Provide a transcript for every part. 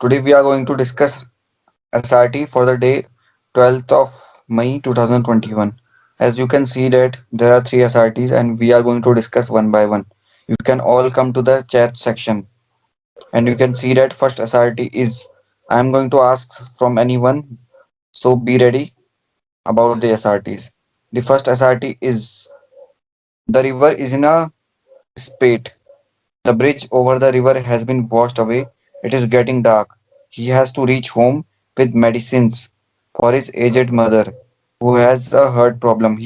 Today we are going to discuss SRT for the day 12th of May 2021. As you can see that there are three SRTs and we are going to discuss one by one. You can all come to the chat section and you can see that first SRT is I am going to ask from anyone, so be ready about the SRTs. The first SRT is the river is in a spate. The bridge over the river has been washed away. It is getting dark. He has to reach home with medicines for his aged mother who has a heart problem.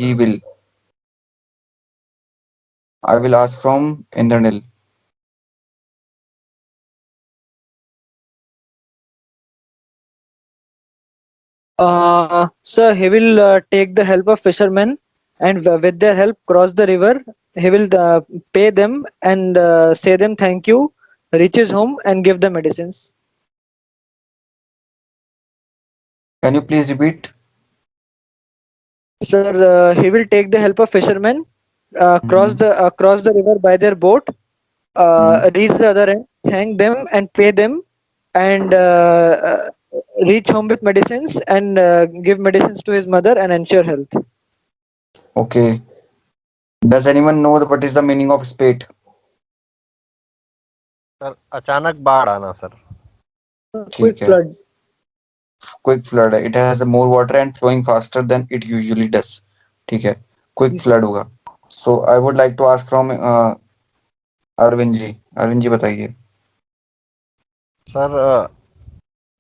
I will ask from Indranil. Sir, he will take the help of fishermen and with their help cross the river. He will pay them and say them thank you, reach his home and give the medicines. Can you please repeat? Sir, he will take the help of fishermen, Mhm. cross the river by their boat, Mhm. reach the other end, thank them and pay them, and reach home with medicines and give medicines to his mother and ensure health. Okay. Does anyone know what is the meaning of spate? Sir अचानक बाढ़ आना sir. Quick ठीक है. flood. Quick flood. It has more water and flowing faster than it usually does. ठीक है. Quick flood होगा. So I would like to ask from Arvind ji. Arvind ji बताइए. Sir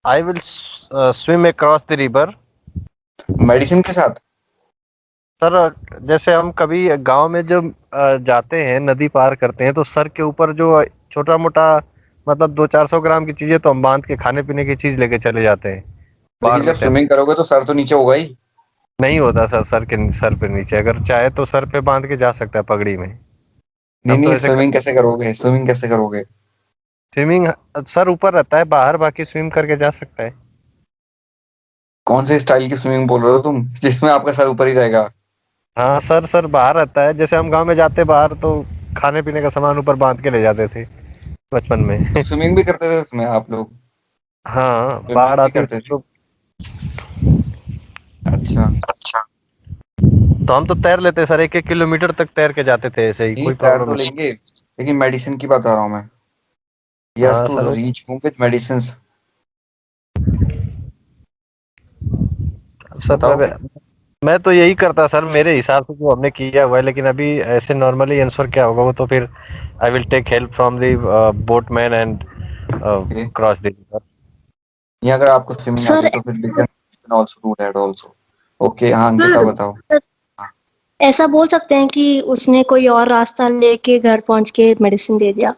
I will swim across the river. Medicine के साथ. Sir जैसे हम कभी गांव में जब जाते हैं, नदी पार करते हैं, तो सर के ऊपर जो छोटा मोटा मतलब 200-400 ग्राम की चीजें तो हम बांध के खाने पीने की चीज लेके चले जाते हैं बाढ़ लेकिन में जब तैर। स्विमिंग करोगे तो सर तो नीचे होगा ही. नहीं होता सर, सर पे नीचे अगर चाहे तो सर पे बांध के जा सकता है पगड़ी में। नहीं हम तो नहीं, ऐसे स्विमिंग कैसे करोगे? स्विमिंग कैसे करोगे? स्विमिंग सर ऊपर रहता है, बाहर बाकी स्विम करके जा सकता है। कौन से स्टाइल की स्विमिंग बोल रहे हो तुम जिसमें आपका सर ऊपर ही रहेगा? हाँ सर, सर बाहर रहता है, जैसे हम गांव में जाते बाहर तो खाने पीने का सामान ऊपर बांध के ले जाते थे बचपन में। तो स्विमिंग भी करते थे उसमें आप लोग? हाँ, स्विमिंग बाढ़ भी आती करते थी थे? तो। अच्छा. तो हम तो तैर लेते सर, 1-1 किलोमीटर तक तैर के जाते थे, ऐसे ही नहीं, कोई तैर प्रॉब्लम तो नहीं। लेंगे लेकिन मेडिसिन की बता रहा हूँ मैं. ही हैज हाँ to sir reach home with medicine. Sir बताओ. मैं तो यही करता सर, मेरे हिसाब से जो हमने किया हुआ है, लेकिन अभी ऐसे नॉर्मली आंसर क्या होगा वो तो फिर I will take help from the boatman and okay. Cross the river. नहीं, अगर आपको स्विमिंग आती सर है तो फिर you can also do that also. Okay. हाँ, अंकिता सर बताओ. ऐसा बोल सकते हैं कि उसने कोई और रास्ता लेके घर पहुंच के मेडिसिन दे दिया।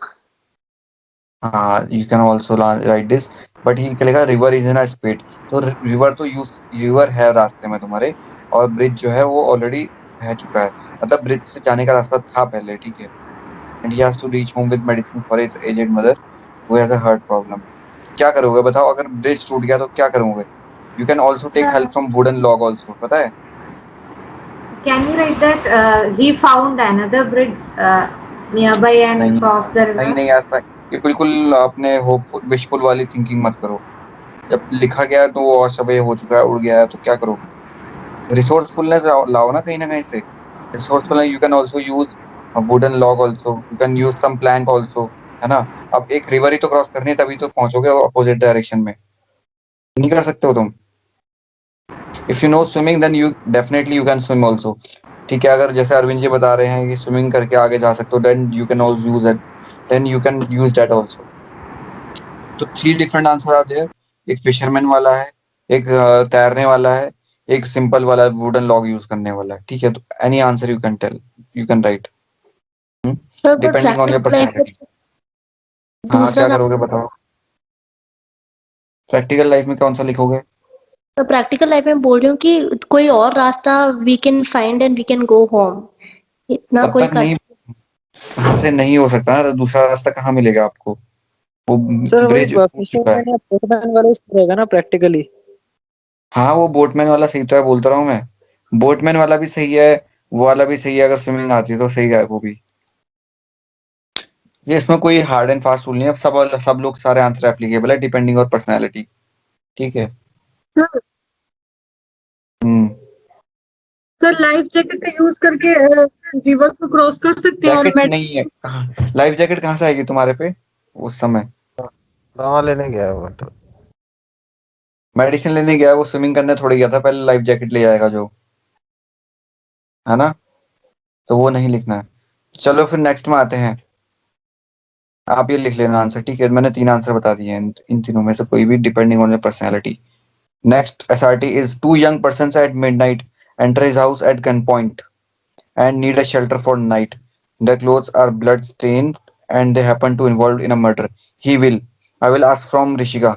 हाँ, you can also right this. But he क्या लिखा? River is in a speed. तो रिवर तो यूज रिवर है रास्ते में तुम्हारे. और ब्रिज जो है वो ऑलरेडी बह चुका है. मतलब ब्रिज से जाने का रास्ता था पहले. ठीक है. And he has to reach home with medicine for his aged mother who has a heart problem. क्या करोगे बताओ? अगर ब्रिज टूट गया तो क्या करोगे? You can also take help Sir, from wooden log also. पता है? can you write that he found another bridge nearby and नहीं crossed the नहीं river? नहीं, ऐसा ये बिल्कुल अपने होपफुल विशफुल वाली थिंकिंग मत करो. जब लिखा गया है तो वो वॉश अवे हो चुका है, उड़ गया है, तो क्या करोगे? रिसोर्सफुलनेस लाओ ना कहीं ना कहीं से. Resourcefulness you can also use wooden log also. You can use some plank also. है ना? अब एक रिवर ही तो क्रॉस करनी है तभी तो पहुंचोगे अपोजिट डायरेक्शन में. नहीं कर सकते हो तुम? If you know swimming then you definitely you can swim also. ठीक है. अगर जैसे अरविंद जी बता रहे हैं कि स्विमिंग करके आगे जा सकते हो then you can also use it. Then you can use that also. तो थ्री डिफरेंट आंसर आते हैं. एक फिशरमैन वाला है, एक तैरने वाला है, एक सिंपल वाला वुडन लॉग यूज करने वाला है. ठीक है. तो any answer you can tell, you can write sir पर depending on your practical life में पर्सनैलिटी. हाँ, दूसरा क्या करोगे बताओ? प्रैक्टिकल लाइफ में कौन सा लिखोगे? मैं प्रैक्टिकल लाइफ में बोल रही हूँ कि कोई और रास्ता we can find and we can go home. इतना तब कोई तक कर। नहीं. कहाँ से नहीं हो सकता ना? दूसरा रास्ता कहाँ मिलेगा आपको? वो सर वही ब्रिज टूट चुका है. फिशरमैन या बोटमैन वाला रहेगा ना प्रैक्टिकली। हाँ, वो बोटमैन वाला सही तो है, बोलता रहा हूँ मैं. बोटमैन वाला भी सही है, वो वाला भी सही है. अगर स्विमिंग आती है तो सही है वो भी. ये इसमें कोई हार्ड एंड फास्ट रूल नहीं है, सब लोग सारे आंसर एप्लीकेबल है डिपेंडिंग और पर्सनैलिटी। ठीक है। सर हम्म। सर लाइफ जैकेट का यूज करके रिवर को क्रॉस कर सकते हैं और जैकेट नहीं है, लाइफ जैकेट कहाँ से आएगी तुम्हारे पे उस समय? दवा लेने गया हुआ तो। मेडिसिन लेने गया है, वो स्विमिंग करने थोड़ी गया था, पहले लाइफ जैकेट ले जाएगा जो, है ना? तो वो नहीं लिखना है। चलो फिर नेक्स्ट में आते हैं। आप ये लिख लेना आंसर, ठीक है? मैंने 3 आंसर बता दिए हैं, इन तीनों में से कोई भी depending on your personality. Next SRT is two young persons at midnight enter his house at gunpoint and need a shelter for night. Their clothes are blood stained and they happen to involved in a murder. He will. I will ask from Rishika.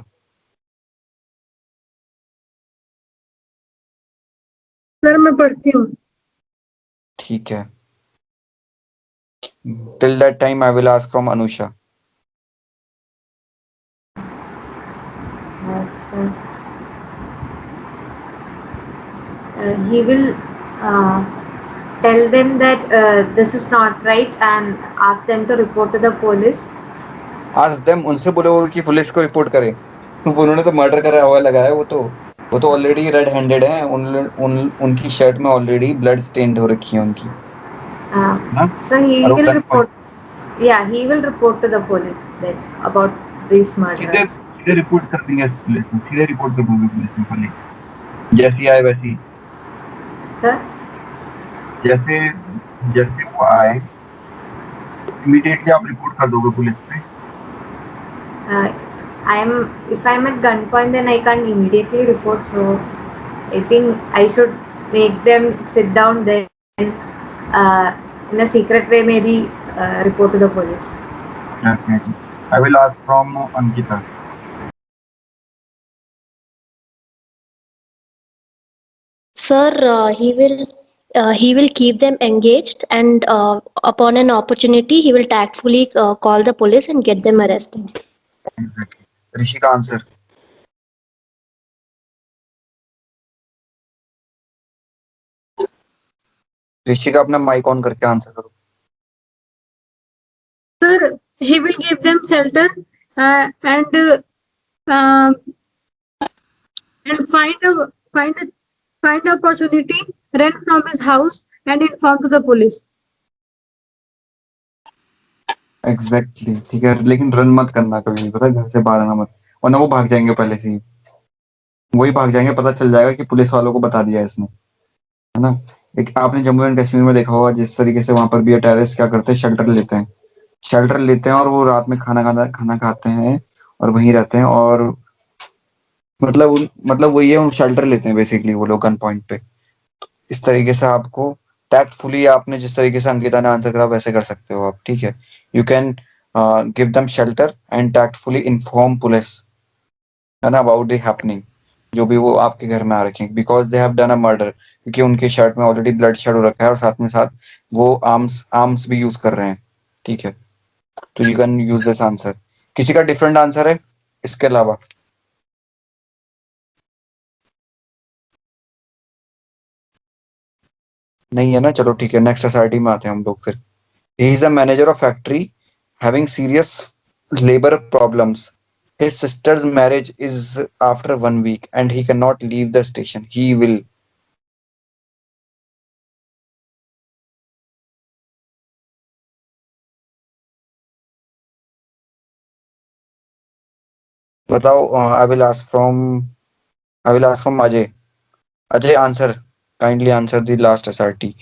Sir मैं पढ़ती हूँ। ठीक है। Till that time I will ask from Anusha. Yes, sir. He will tell them that this is not right and ask them to report to the police. Ask them, उनसे बोलो कि police को report करे। उन्होंने तो murder करा हुआ लगा है, वो तो ऑलरेडी रेड हैंडेड है। उनकी शर्ट में ऑलरेडी ब्लड स्टेन्ड हो रखी है उनकी। हाँ? So he और वो will gun point- report. Yeah, he will report to the police that about these murders. सीधे रिपोर्ट कर देंगे पुलिस में, सीधे रिपोर्ट कर दोगे पुलिस में पहले, जैसी आए वैसी। Sir, जैसे जैसे वो आए इमीडिएटली आप रिपोर्ट कर दोगे पुलिस पे। if I'm at gunpoint, then I can't immediately report. So I think I should make them sit down, then in a secret way maybe report to the police. Definitely. I will ask from Ankita. Sir, he will keep them engaged, and upon an opportunity, he will tactfully call the police and get them arrested. Exactly. Rishika answer. Rishika अपना mic on करके answer करो। Sir, he will give them shelter and find opportunity, run from his house and inform to the police. Exactly ठीक है, लेकिन run मत करना कभी भी, पता है? घर से बाहर आना मत, वरना वो भाग जाएंगे पहले से ही। वही भाग जाएंगे, पता चल जाएगा कि पुलिस वालों को बता दिया है इसने, है ना? एक आपने जम्मू एंड कश्मीर में देखा होगा जिस तरीके से वहां पर भी टेररिस्ट क्या करते हैं, शेल्टर लेते हैं और वो रात में खाना खाते हैं और वहीं रहते हैं। और मतलब वही है, उन शेल्टर लेते हैं बेसिकली वो लोग गन पॉइंट पे। इस तरीके से आपको टैक्टफुली, आपने जिस तरीके से अंकिता ने आंसर करा वैसे कर सकते हो आप, ठीक है? You can give them shelter and tactfully inform police, है ना, अबाउट द हैपनिंग, जो भी वो आपके घर में आ रखे हैं, because they have done a murder, क्योंकि उनके शर्ट में ऑलरेडी ब्लड शेड हो रखा है और साथ में साथ वो आर्म्स भी यूज कर रहे हैं, ठीक है? तो you can use this answer. किसी का डिफरेंट आंसर है इसके अलावा? नहीं है ना? चलो ठीक है, नेक्स्ट एसआरटी में आते हैं हम लोग फिर। He is a manager of factory having serious labour problems. His sister's marriage is after 1 week and he cannot leave the station. He will. बताओ। I will ask from Ajay. Ajay, answer. Kindly answer the last SRT.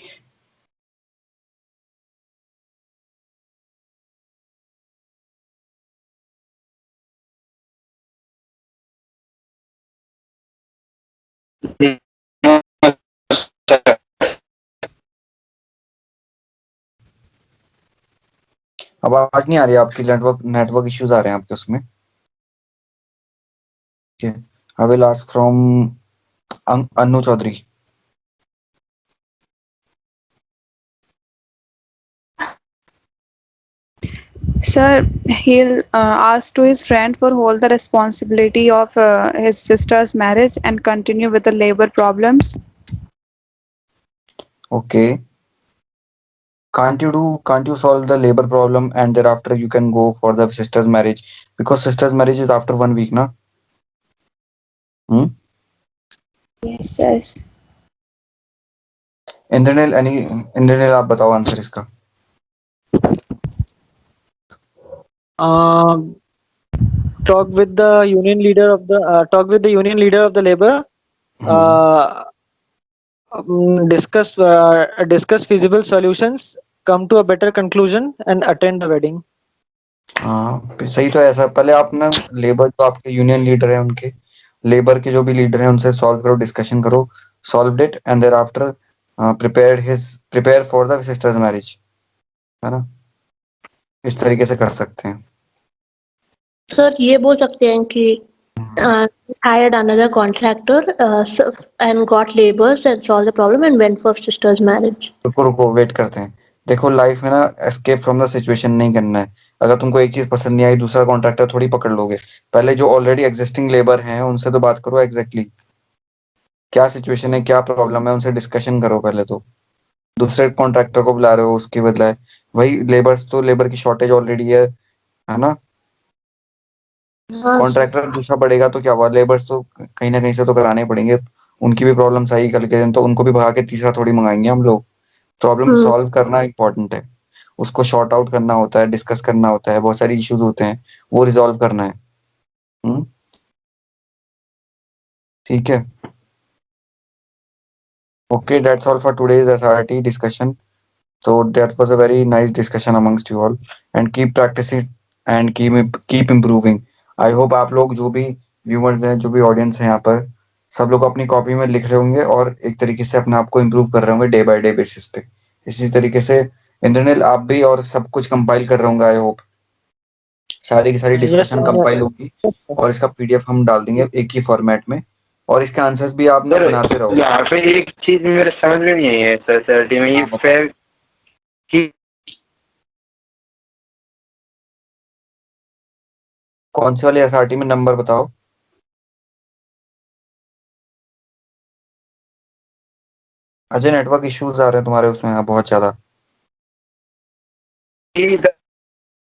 आवाज नहीं आ रही आपकी, network issues आ रहे हैं आपके उसमें। I will ask from Anu Chaudhary. Sir, he'll ask to his friend for hold the responsibility of his sister's marriage and continue with the labor problems. Okay. can't you solve the labor problem and thereafter you can go for the sister's marriage, because sister's marriage is after 1 week na. hmm? Yes, sir. Indranil आप बताओ answer इसका. Talk with the union leader of the labor. Uh, discuss feasible solutions, come to a better conclusion, and attend the wedding. हाँ सही तो है. ऐसा पहले आप ना लेबर जो आपके यूनियन लीडर है उनके लेबर के जो भी लीडर हैं उनसे सॉल्व करो, डिस्कशन करो, solve it and thereafter prepare for the sister's marriage, है ना. इस तरीके से कर सकते हैं. सर ये बोल सकते हैं कि hired another contractor and got laborers and solved the problem and went for sister's marriage. रुको वेट करते हैं. देखो लाइफ में ना एस्केप फ्रॉम द सिचुएशन नहीं करना है. अगर तुमको एक चीज पसंद नहीं आई दूसरा कॉन्ट्रैक्टर थोड़ी पकड़ लोगे. पहले जो ऑलरेडी एग्जिस्टिंग लेबर हैं उनसे तो बात करो एग्जैक्टली क्या सिचुएशन है, क्या प्रॉब्लम है, उनसे डिस्कशन करो पहले. तो दूसरे कॉन्ट्रैक्टर को बुला रहे हो उसके बदला वही लेबर की शॉर्टेज ऑलरेडी है ना. हाँ सर. कॉन्ट्रैक्टर दूसरा पड़ेगा तो क्या हुआ, लेबर्स तो कहीं ना कहीं से तो कराने पड़ेंगे. उनकी भी प्रॉब्लम सही कल के दिन तो उनको भी भगा के तीसरा थोड़ी मंगाएंगे हम लोग. प्रॉब्लम सॉल्व करना इंपॉर्टेंट है, उसको शॉर्ट आउट करना होता है, डिस्कस करना होता है, बहुत सारी इश्यूज होते हैं वो रिजॉल्व करना है. ठीक है. Okay that's all for today's SRT discussion. So that was a very nice discussion amongst you all and keep practicing and keep improving. I hope आप लोग जो भी viewers हैं जो भी audience हैं यहाँ पर सब लोग अपनी कॉपी में लिख रहे होंगे और एक तरीके से अपने आप को इम्प्रूव कर रहे होंगे डे बाय डे बेसिस पे. इसी तरीके से इंद्रनील आप भी और सब कुछ कंपाइल कर रहे होंगे. आई होप सारी की सारी Yes, डिस्कशन कंपाइल होगी और इसका पीडीएफ हम डाल देंगे एक ही फॉर्मेट में और इसके आंसर्स भी आप बनाते रहो. यहाँ पे एक चीज मेरे समझ में नहीं आई है सर एसआरटी में, ये फेयर की कौन सी वाली एसआरटी में नंबर बताओ. अजय नेटवर्क इश्यूज आ रहे हैं तुम्हारे उसमें यहाँ बहुत ज्यादा.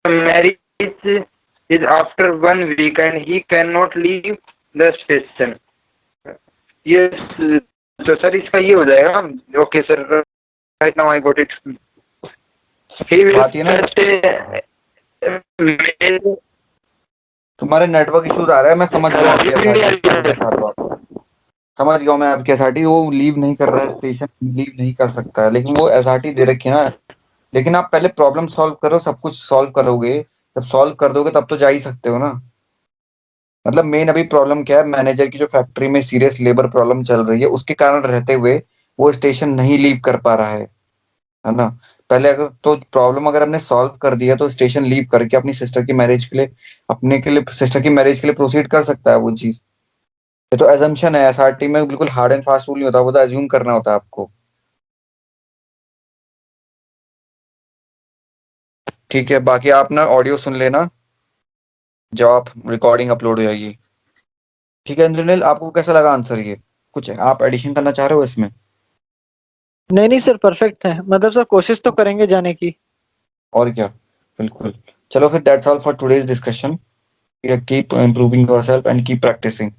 marriage is after 1 week and he cannot leave the station. Yes, तो सर इसका ये हो जाएगा. Okay sir, right now I got it. He will बात ये ना stay. तुम्हारे नेटवर्क इश्यूज आ रहा है. मैं समझ गया मैं आपके एसआरटी वो लीव नहीं कर रहा है, स्टेशन लीव नहीं कर सकता है, लेकिन वो एसआरटी दे रखी है ना. लेकिन आप पहले प्रॉब्लम सॉल्व करो, सब कुछ सॉल्व करोगे, जब सॉल्व कर दोगे तब तो जा ही सकते हो ना. मतलब मेन अभी प्रॉब्लम क्या है, मैनेजर की जो फैक्ट्री में सीरियस लेबर प्रॉब्लम चल रही है उसके कारण रहते हुए वो स्टेशन नहीं लीव कर पा रहा है ना. पहले अगर तो प्रॉब्लम अगर हमने सॉल्व कर दिया तो स्टेशन लीव करके अपनी सिस्टर की मैरिज के लिए सिस्टर की मैरिज के लिए प्रोसीड कर सकता है वो चीज. ये तो एजम्पशन है, एसआरटी में बिल्कुल हार्ड एंड फास्ट रूल नहीं होता, वो तो एज्यूम करना होता है आपको. ठीक है, बाकी आप ना ऑडियो सुन लेना जब आप रिकॉर्डिंग अपलोड हो जाएगी. ठीक है इंद्रनील, आपको कैसा लगा आंसर, ये कुछ आप एडिशन करना चाह रहे हो इसमें? नहीं सर, परफेक्ट है. मतलब सर कोशिश तो करेंगे जाने की. और क्या, बिल्कुल. चलो फिर that's all for today's discussion. Keep improving yourself and keep practising.